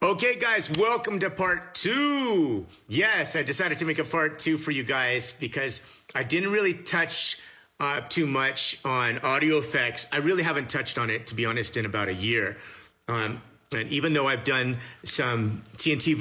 Okay, guys, welcome to part two. Yes, I decided to make a part two for you guys because I didn't really touch too much on audio effects. I really haven't touched on it, to be honest, in about a year. And even though I've done some TNT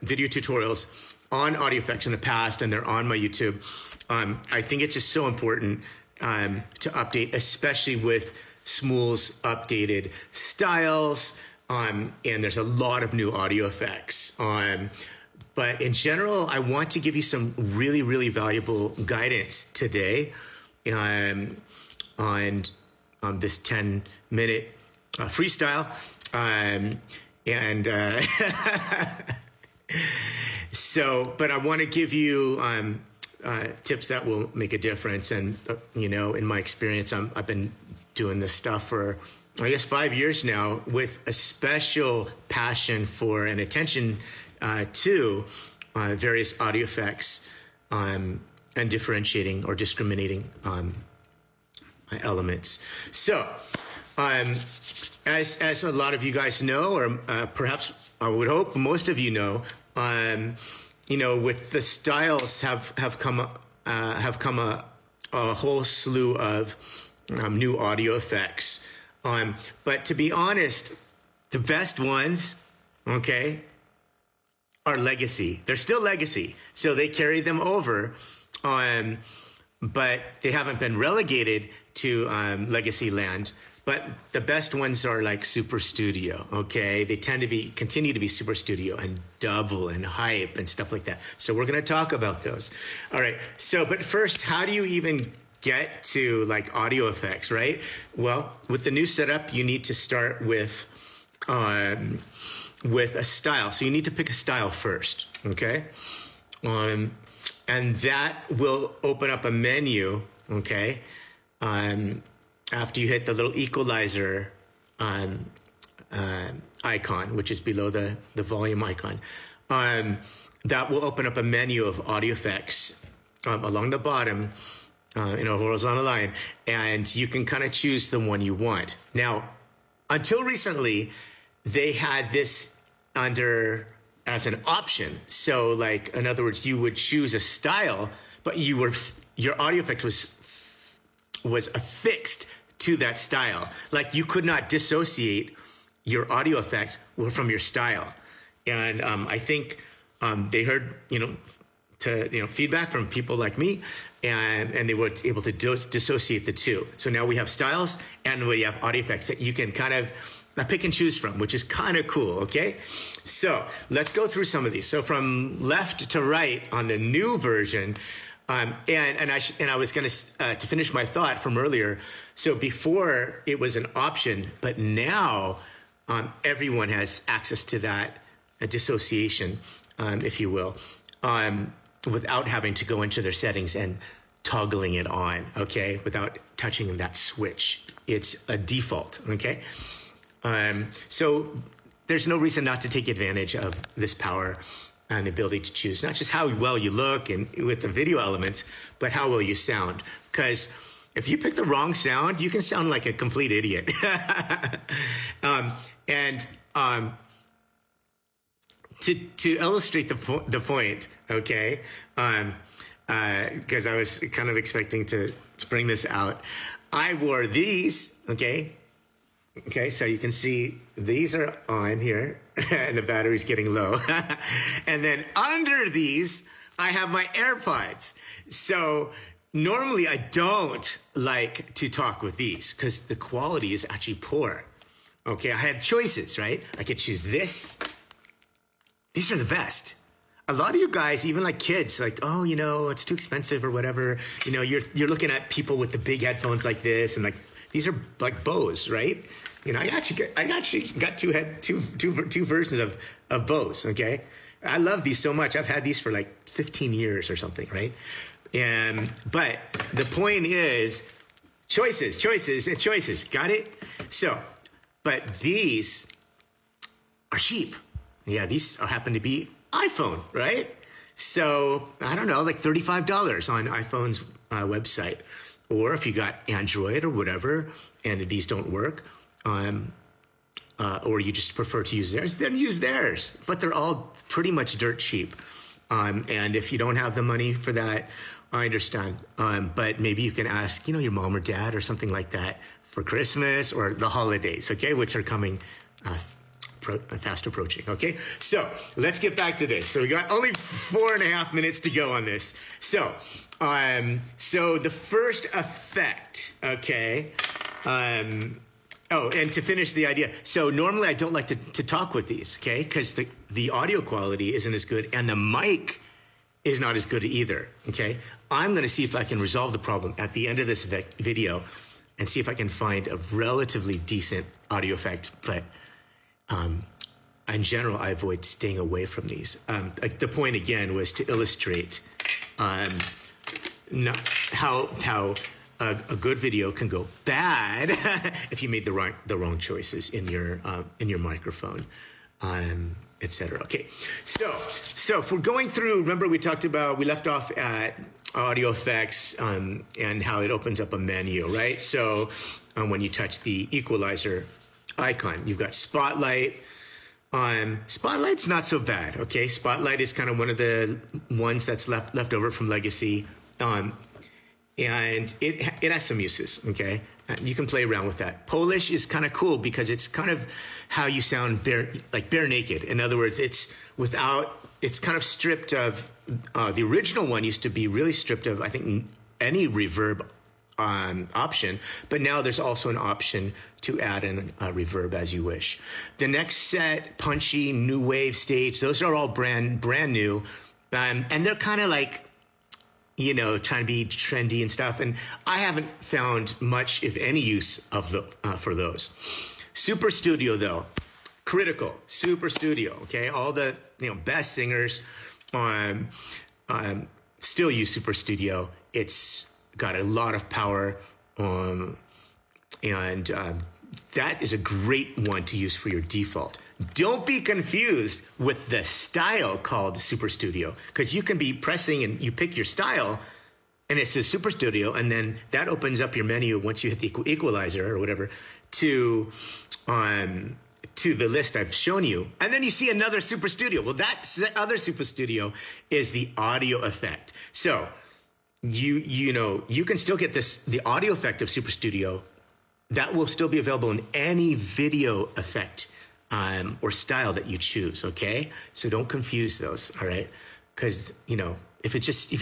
video tutorials on audio effects in the past, and they're on my YouTube, I think it's just so important to update, especially with Smool's updated styles. And there's a lot of new audio effects. But in general, I want to give you some really, really valuable guidance today on this 10-minute freestyle. But I want to give you tips that will make a difference. And, in my experience, I've been doing this stuff for, I guess, 5 years now, with a special passion for and attention to various audio effects and differentiating or discriminating elements. So, as a lot of you guys know, or perhaps I would hope most of you know, with the styles have come a whole slew of new audio effects. But to be honest, the best ones, okay, are legacy. They're still legacy. So they carry them over, but they haven't been relegated to legacy land. But the best ones are like Super Studio, okay? They tend to continue to be Super Studio and Double and Hype and stuff like that. So we're gonna talk about those. All right, but first, how do you even get to like audio effects, right? Well, with the new setup, you need to start with a style. So you need to pick a style first, okay? And that will open up a menu, okay? After you hit the little equalizer icon, which is below the volume icon, that will open up a menu of audio effects along the bottom, in a horizontal line, and you can kind of choose the one you want. Now, until recently, they had this under as an option. So, like, in other words, you would choose a style, but your audio effect was affixed to that style. Like, you could not dissociate your audio effects from your style. And I think they heard, feedback from people like me, and they were able to dissociate the two. So now we have styles and we have audio effects that you can kind of pick and choose from, which is kind of cool, okay? So let's go through some of these. So from left to right on the new version, I was going to finish my thought from earlier. So before it was an option, but now everyone has access to that dissociation, if you will, without having to go into their settings and toggling it on, okay? Without touching that switch. It's a default, okay? So there's no reason not to take advantage of this power and the ability to choose not just how well you look and with the video elements, but how well you sound. Because if you pick the wrong sound, you can sound like a complete idiot. To illustrate the point, okay, because I was kind of expecting to bring this out, I wore these, okay, so you can see these are on here, and the battery's getting low. And then under these, I have my AirPods. So normally I don't like to talk with these because the quality is actually poor. Okay, I had choices, right? I could choose this. These are the best. A lot of you guys, even like kids, like, oh, it's too expensive or whatever. You're looking at people with the big headphones like this, and like these are like Bose, right? I actually got two versions of Bose. Okay, I love these so much. I've had these for like 15 years or something, right? But the point is, choices. Got it? So, but these are cheap. Yeah, these happen to be iPhone, right? So, I don't know, like $35 on iPhone's website. Or if you got Android or whatever, and these don't work, or you just prefer to use theirs, then use theirs. But they're all pretty much dirt cheap. And if you don't have the money for that, I understand. But maybe you can ask, your mom or dad or something like that for Christmas or the holidays, okay, which are coming fast approaching, okay? So let's get back to this. So we got only 4.5 minutes to go on this. So the first effect, okay, oh, and to finish the idea, so normally I don't like to talk with these, okay, because the audio quality isn't as good and the mic is not as good either, okay? I'm going to see if I can resolve the problem at the end of this video and see if I can find a relatively decent audio effect, but in general, I avoid staying away from these. The point, again, was to illustrate how a good video can go bad if you made the wrong choices in your microphone, etc. Okay, so if we're going through, remember we left off at audio effects and how it opens up a menu, right? So when you touch the equalizer icon, you've got Spotlight. Spotlight's not so bad, okay? Spotlight is kind of one of the ones that's left over from Legacy. And it has some uses, okay? You can play around with that. Polish is kind of cool because it's kind of how you sound bare naked. In other words, it's kind of stripped of, the original one used to be really stripped of, I think, any reverb option, but now there's also an option to add in a reverb as you wish. The next set, Punchy, New Wave, Stage, those are all brand new, and they're kind of like, trying to be trendy and stuff, and I haven't found much, if any, use of for those. Super Studio, though, critical. Super Studio, okay? All the best singers still use Super Studio. It's got a lot of power, and that is a great one to use for your default. Don't be confused with the style called Super Studio, because you can be pressing and you pick your style and it says Super Studio, and then that opens up your menu once you hit the equalizer or whatever to the list I've shown you, and then you see another Super Studio. Well, that other Super Studio is the audio effect. So you can still get the audio effect of Super Studio. That will still be available in any video effect or style that you choose, okay? So don't confuse those, all right? Because, if you're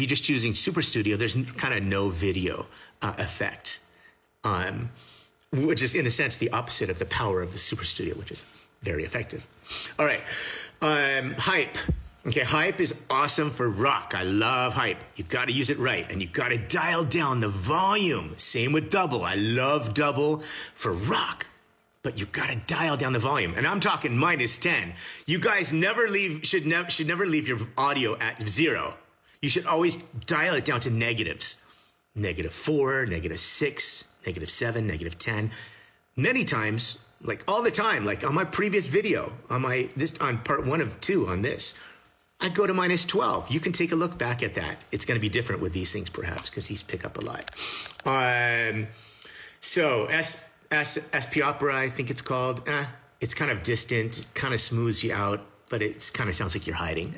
just choosing Super Studio, there's kind of no video effect, which is, in a sense, the opposite of the power of the Super Studio, which is very effective. All right, hype. Okay, hype is awesome for rock. I love hype. You got to use it right, and you got to dial down the volume. Same with double. I love double for rock, but you got to dial down the volume. And I'm talking -10. You guys should never leave your audio at 0. You should always dial it down to negatives. -4, -6, -7, -10. Many times, like all the time, like on my previous video, on part 1 of 2 on this, I go to -12. You can take a look back at that. It's going to be different with these things, perhaps, because these pick up a lot. So SP Opera, I think it's called. It's kind of distant. It kind of smooths you out, but it kind of sounds like you're hiding.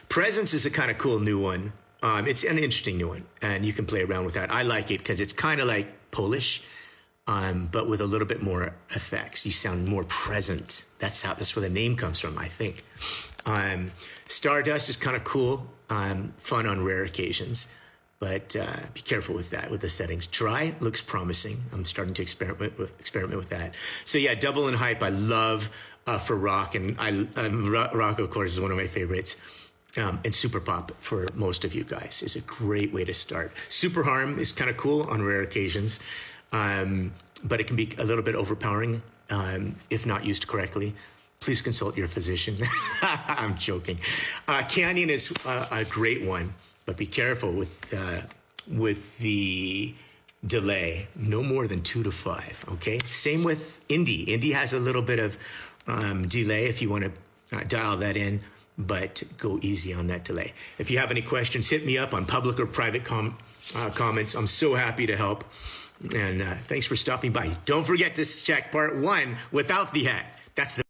Presence is a kind of cool new one. It's an interesting new one, and you can play around with that. I like it because it's kind of like Polish, but with a little bit more effects. You sound more present. That's where the name comes from, I think. Stardust is kind of cool, fun on rare occasions, but be careful with that, with the settings. Dry looks promising. I'm starting to experiment with that. So yeah, double and hype I love for rock, and rock, of course, is one of my favorites. And super pop for most of you guys is a great way to start. Super harm is kind of cool on rare occasions, but it can be a little bit overpowering if not used correctly. Please consult your physician. I'm joking. Canyon is a great one, but be careful with the delay. No more than 2 to 5. Okay. Same with Indie. Indie has a little bit of delay if you want to dial that in, but go easy on that delay. If you have any questions, hit me up on public or private comments. I'm so happy to help. And thanks for stopping by. Don't forget to check part 1 without the hat. That's the